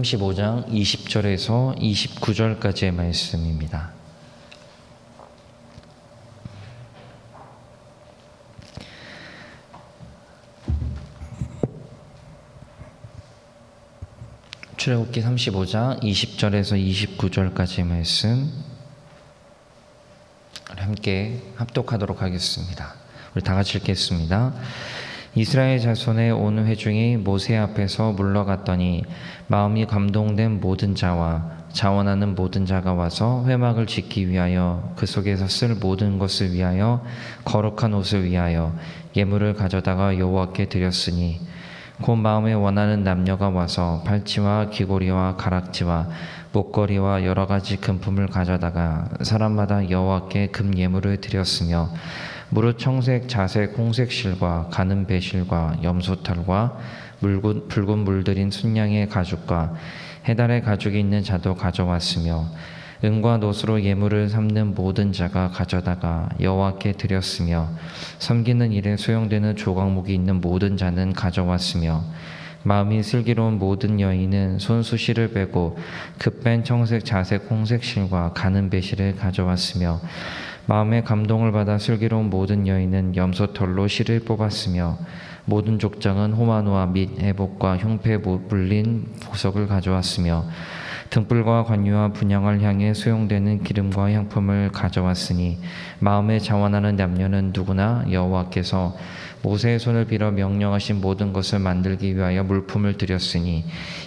35장 20절에서 29절까지의 말씀입니다. 출애굽기 35장 20절에서 29절까지의 말씀 함께 합독하도록 하겠습니다. 우리 다 같이 읽겠습니다. 이스라엘 자손의 온 회중이 모세 앞에서 물러갔더니 마음이 감동된 모든 자와 자원하는 모든 자가 와서 회막을 짓기 위하여 그 속에서 쓸 모든 것을 위하여 거룩한 옷을 위하여 예물을 가져다가 여호와께 드렸으니 곧 마음에 원하는 남녀가 와서 팔찌와 귀고리와 가락지와 목걸이와 여러 가지 금품을 가져다가 사람마다 여호와께 금 예물을 드렸으며 무릇 청색, 자색, 홍색 실과 가는 배실과 염소털과 붉은 물들인 순양의 가죽과 해달의 가죽이 있는 자도 가져왔으며 은과 놋으로 예물을 삼는 모든 자가 가져다가 여호와께 드렸으며 섬기는 일에 소용되는 조각목이 있는 모든 자는 가져왔으며 마음이 슬기로운 모든 여인은 손수시를 빼고 급뺀 청색, 자색, 홍색 실과 가는 배실을 가져왔으며 마음의 감동을 받아 슬기로운 모든 여인은 염소털로 실을 뽑았으며 모든 족장은 호마노아 및 애복과 흉패 물린 보석을 가져왔으며 등불과 관유와 분향을 향해 소용되는 기름과 향품을 가져왔으니 마음에 자원하는 남녀는 누구나 여호와께서 모세의 손을 빌어 명령하신 모든 것을 만들기 위하여 물품을 드렸으니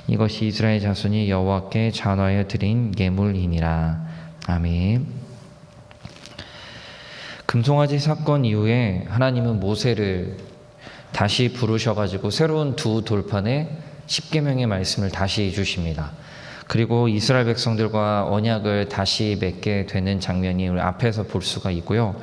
이것이 이스라엘 자손이 여호와께 전하여 드린 예물이니라. 아멘. 금송아지 사건 이후에 하나님은 모세를 다시 부르셔가지고 새로운 두 돌판에 십계명의 말씀을 다시 주십니다. 그리고 이스라엘 백성들과 언약을 다시 맺게 되는 장면이 우리 앞에서 볼 수가 있고요.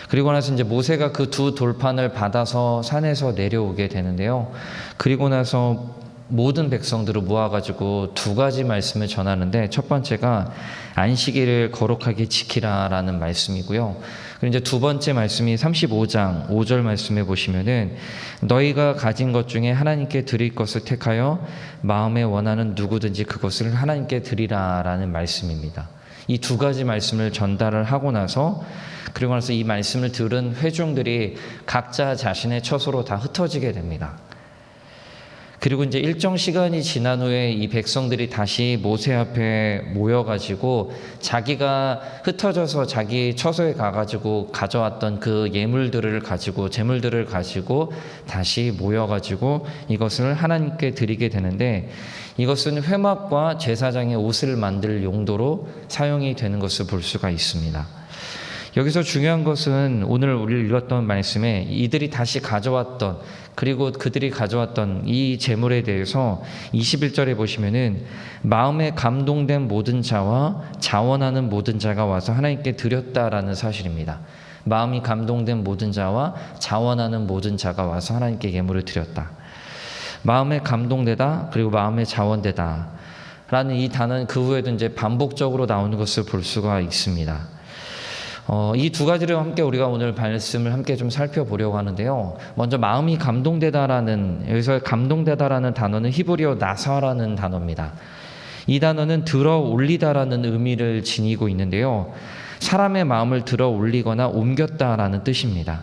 그리고 나서 이제 모세가 그 두 돌판을 받아서 산에서 내려오게 되는데요. 그리고 나서 모든 백성들을 모아가지고 두 가지 말씀을 전하는데 첫 번째가 안식일을 거룩하게 지키라라는 말씀이고요. 그리고 이제 두 번째 말씀이 35장 5절 말씀에 보시면은 너희가 가진 것 중에 하나님께 드릴 것을 택하여 마음에 원하는 누구든지 그것을 하나님께 드리라라는 말씀입니다. 이 두 가지 말씀을 전달을 하고 나서 그리고 나서 이 말씀을 들은 회중들이 각자 자신의 처소로 다 흩어지게 됩니다. 그리고 이제 일정 시간이 지난 후에 이 백성들이 다시 모세 앞에 모여가지고 자기가 흩어져서 자기 처소에 가가지고 가져왔던 그 예물들을 가지고 제물들을 가지고 다시 모여가지고 이것을 하나님께 드리게 되는데 이것은 회막과 제사장의 옷을 만들 용도로 사용이 되는 것을 볼 수가 있습니다. 여기서 중요한 것은 오늘 우리 읽었던 말씀에 이들이 다시 가져왔던 그리고 그들이 가져왔던 이 제물에 대해서 21절에 보시면은 마음에 감동된 모든 자와 자원하는 모든 자가 와서 하나님께 드렸다라는 사실입니다. 마음이 감동된 모든 자와 자원하는 모든 자가 와서 하나님께 예물을 드렸다. 마음에 감동되다 그리고 마음에 자원되다 라는 이 단어는 그 후에도 이제 반복적으로 나오는 것을 볼 수가 있습니다. 이 두 가지를 함께 우리가 오늘 말씀을 함께 좀 살펴보려고 하는데요. 먼저 마음이 감동되다라는 여기서 감동되다라는 단어는 히브리어 나사라는 단어입니다. 이 단어는 들어 올리다라는 의미를 지니고 있는데요. 사람의 마음을 들어 올리거나 옮겼다라는 뜻입니다.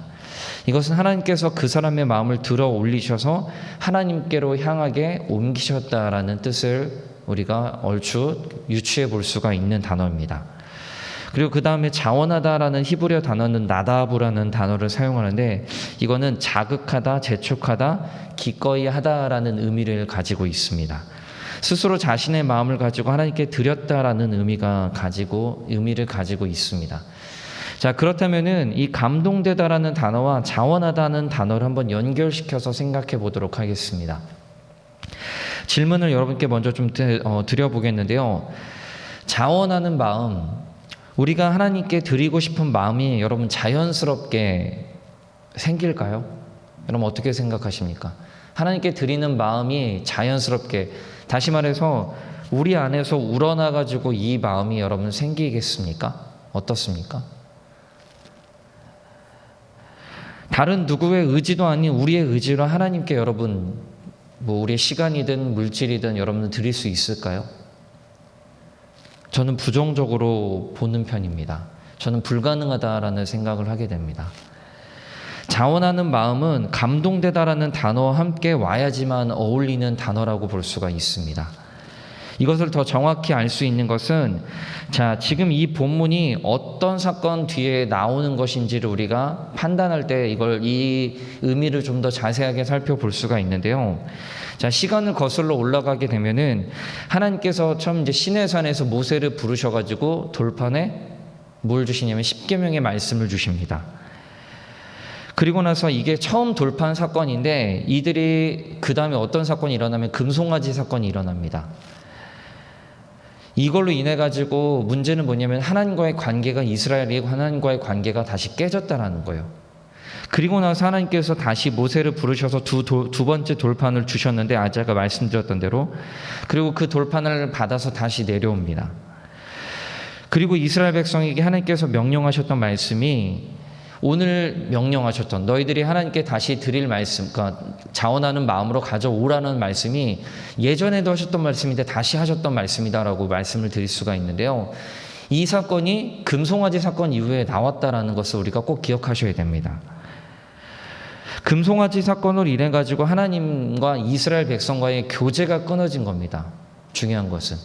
이것은 하나님께서 그 사람의 마음을 들어 올리셔서 하나님께로 향하게 옮기셨다라는 뜻을 우리가 얼추 유추해 볼 수가 있는 단어입니다. 그리고 그 다음에 자원하다라는 히브리어 단어는 나다브라는 단어를 사용하는데 이거는 자극하다, 재촉하다, 기꺼이 하다라는 의미를 가지고 있습니다. 스스로 자신의 마음을 가지고 하나님께 드렸다라는 의미를 가지고 있습니다. 자, 그렇다면은 이 감동되다라는 단어와 자원하다는 단어를 한번 연결시켜서 생각해 보도록 하겠습니다. 질문을 여러분께 먼저 좀 드려보겠는데요. 자원하는 마음, 우리가 하나님께 드리고 싶은 마음이 여러분 자연스럽게 생길까요? 여러분 어떻게 생각하십니까? 하나님께 드리는 마음이 자연스럽게, 다시 말해서 우리 안에서 우러나가지고 이 마음이 여러분 생기겠습니까? 어떻습니까? 다른 누구의 의지도 아닌 우리의 의지로 하나님께 여러분 뭐 우리의 시간이든 물질이든 여러분들 드릴 수 있을까요? 저는 부정적으로 보는 편입니다. 저는 불가능하다라는 생각을 하게 됩니다. 자원하는 마음은 감동되다라는 단어와 함께 와야지만 어울리는 단어라고 볼 수가 있습니다. 이것을 더 정확히 알 수 있는 것은 지금 이 본문이 어떤 사건 뒤에 나오는 것인지를 우리가 판단할 때 이 의미를 좀 더 자세하게 살펴볼 수가 있는데요. 시간을 거슬러 올라가게 되면은 하나님께서 처음 이제 시내산에서 모세를 부르셔가지고 돌판에 뭘 주시냐면 십계명의 말씀을 주십니다. 그리고 나서 이게 처음 돌판 사건인데 이들이 그 다음에 어떤 사건이 일어나면 금송아지 사건이 일어납니다. 이걸로 인해 가지고 문제는 뭐냐면 하나님과의 관계가 이스라엘이 하나님과의 관계가 다시 깨졌다라는 거예요. 그리고 나서 하나님께서 다시 모세를 부르셔서 두 번째 돌판을 주셨는데 제가 말씀드렸던 대로 그리고 그 돌판을 받아서 다시 내려옵니다. 그리고 이스라엘 백성에게 하나님께서 명령하셨던 말씀이 오늘 명령하셨던 너희들이 하나님께 다시 드릴 말씀, 그러니까 자원하는 마음으로 가져오라는 말씀이 예전에도 하셨던 말씀인데 다시 하셨던 말씀이다라고 말씀을 드릴 수가 있는데요. 이 사건이 금송아지 사건 이후에 나왔다라는 것을 우리가 꼭 기억하셔야 됩니다. 금송아지 사건으로 인해 가지고 하나님과 이스라엘 백성과의 교제가 끊어진 겁니다. 중요한 것은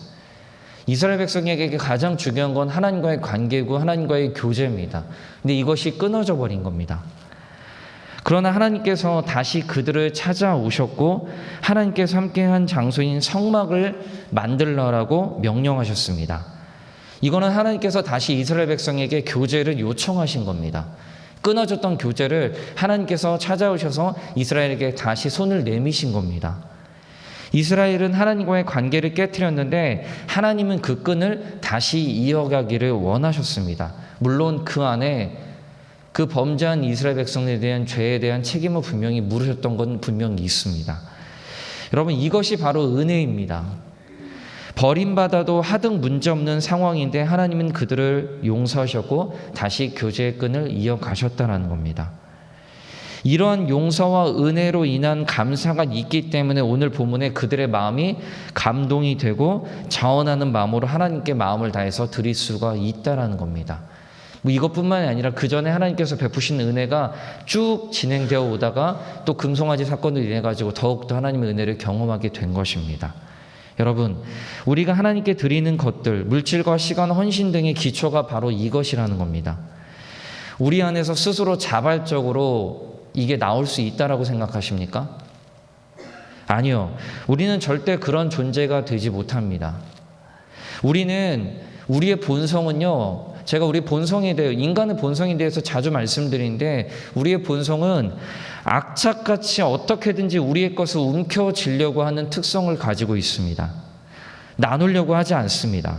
이스라엘 백성에게 가장 중요한 건 하나님과의 관계고 하나님과의 교제입니다. 근데 이것이 끊어져 버린 겁니다. 그러나 하나님께서 다시 그들을 찾아오셨고 하나님께서 함께한 장소인 성막을 만들라라고 명령하셨습니다. 이거는 하나님께서 다시 이스라엘 백성에게 교제를 요청하신 겁니다. 끊어졌던 교제를 하나님께서 찾아오셔서 이스라엘에게 다시 손을 내미신 겁니다. 이스라엘은 하나님과의 관계를 깨트렸는데 하나님은 그 끈을 다시 이어가기를 원하셨습니다. 물론 그 안에 그 범죄한 이스라엘 백성에 대한 죄에 대한 책임을 분명히 물으셨던 건 분명히 있습니다. 여러분 이것이 바로 은혜입니다. 버림받아도 하등 문제없는 상황인데 하나님은 그들을 용서하셨고 다시 교제의 끈을 이어가셨다는 겁니다. 이러한 용서와 은혜로 인한 감사가 있기 때문에 오늘 본문에 그들의 마음이 감동이 되고 자원하는 마음으로 하나님께 마음을 다해서 드릴 수가 있다라는 겁니다. 이것뿐만이 아니라 그 전에 하나님께서 베푸신 은혜가 쭉 진행되어 오다가 또 금송아지 사건을 인해 가지고 더욱더 하나님의 은혜를 경험하게 된 것입니다. 여러분, 우리가 하나님께 드리는 것들, 물질과 시간, 헌신 등의 기초가 바로 이것이라는 겁니다. 우리 안에서 스스로 자발적으로 이게 나올 수 있다라고 생각하십니까? 아니요. 우리는 절대 그런 존재가 되지 못합니다. 우리의 본성은요, 제가 우리 본성에 대해, 인간의 본성에 대해서 자주 말씀드리는데, 우리의 본성은 악착같이 어떻게든지 우리의 것을 움켜쥐려고 하는 특성을 가지고 있습니다. 나누려고 하지 않습니다.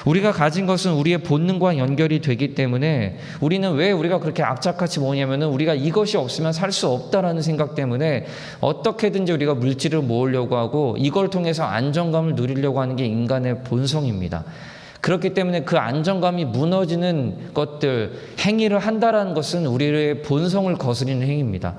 우리가 가진 것은 우리의 본능과 연결이 되기 때문에 우리는 왜 우리가 그렇게 악착같이 뭐냐면은 우리가 이것이 없으면 살 수 없다라는 생각 때문에 어떻게든지 우리가 물질을 모으려고 하고 이걸 통해서 안정감을 누리려고 하는 게 인간의 본성입니다. 그렇기 때문에 그 안정감이 무너지는 것들, 행위를 한다라는 것은 우리의 본성을 거스리는 행위입니다.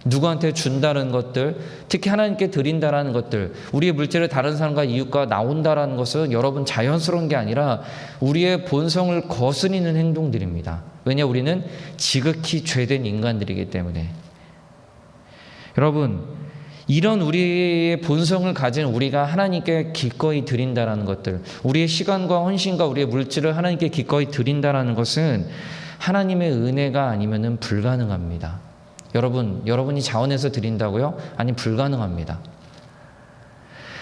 누구한테 준다는 것들, 특히 하나님께 드린다라는 것들, 우리의 물질을 다른 사람과 이웃과 나온다라는 것은 여러분 자연스러운 게 아니라 우리의 본성을 거스리는 행동들입니다. 왜냐, 우리는 지극히 죄된 인간들이기 때문에. 여러분, 이런 우리의 본성을 가진 우리가 하나님께 기꺼이 드린다라는 것들, 우리의 시간과 헌신과 우리의 물질을 하나님께 기꺼이 드린다라는 것은 하나님의 은혜가 아니면은 불가능합니다. 여러분이 자원해서 드린다고요? 아니, 불가능합니다.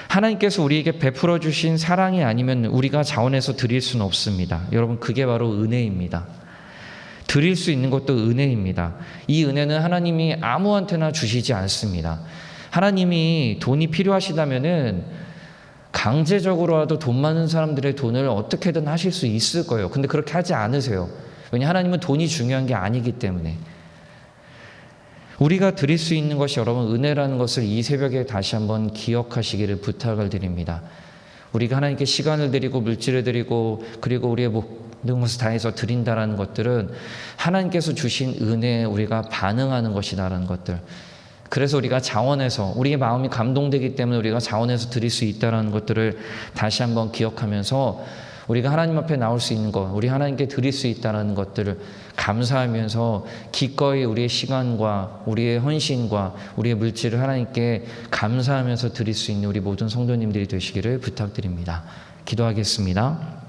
하나님께서 우리에게 베풀어 주신 사랑이 아니면 우리가 자원해서 드릴 수는 없습니다. 여러분, 그게 바로 은혜입니다. 드릴 수 있는 것도 은혜입니다. 이 은혜는 하나님이 아무한테나 주시지 않습니다. 하나님이 돈이 필요하시다면은 강제적으로라도 돈 많은 사람들의 돈을 어떻게든 하실 수 있을 거예요. 근데 그렇게 하지 않으세요. 왜냐, 하나님은 돈이 중요한 게 아니기 때문에. 우리가 드릴 수 있는 것이 여러분 은혜라는 것을 이 새벽에 다시 한번 기억하시기를 부탁을 드립니다. 우리가 하나님께 시간을 드리고 물질을 드리고 그리고 우리의 모든 것을 다해서 드린다라는 것들은 하나님께서 주신 은혜에 우리가 반응하는 것이다라는 것들, 그래서 우리가 자원해서 우리의 마음이 감동되기 때문에 우리가 자원해서 드릴 수 있다는 것들을 다시 한번 기억하면서 우리가 하나님 앞에 나올 수 있는 것, 우리 하나님께 드릴 수 있다는 것들을 감사하면서 기꺼이 우리의 시간과 우리의 헌신과 우리의 물질을 하나님께 감사하면서 드릴 수 있는 우리 모든 성도님들이 되시기를 부탁드립니다. 기도하겠습니다.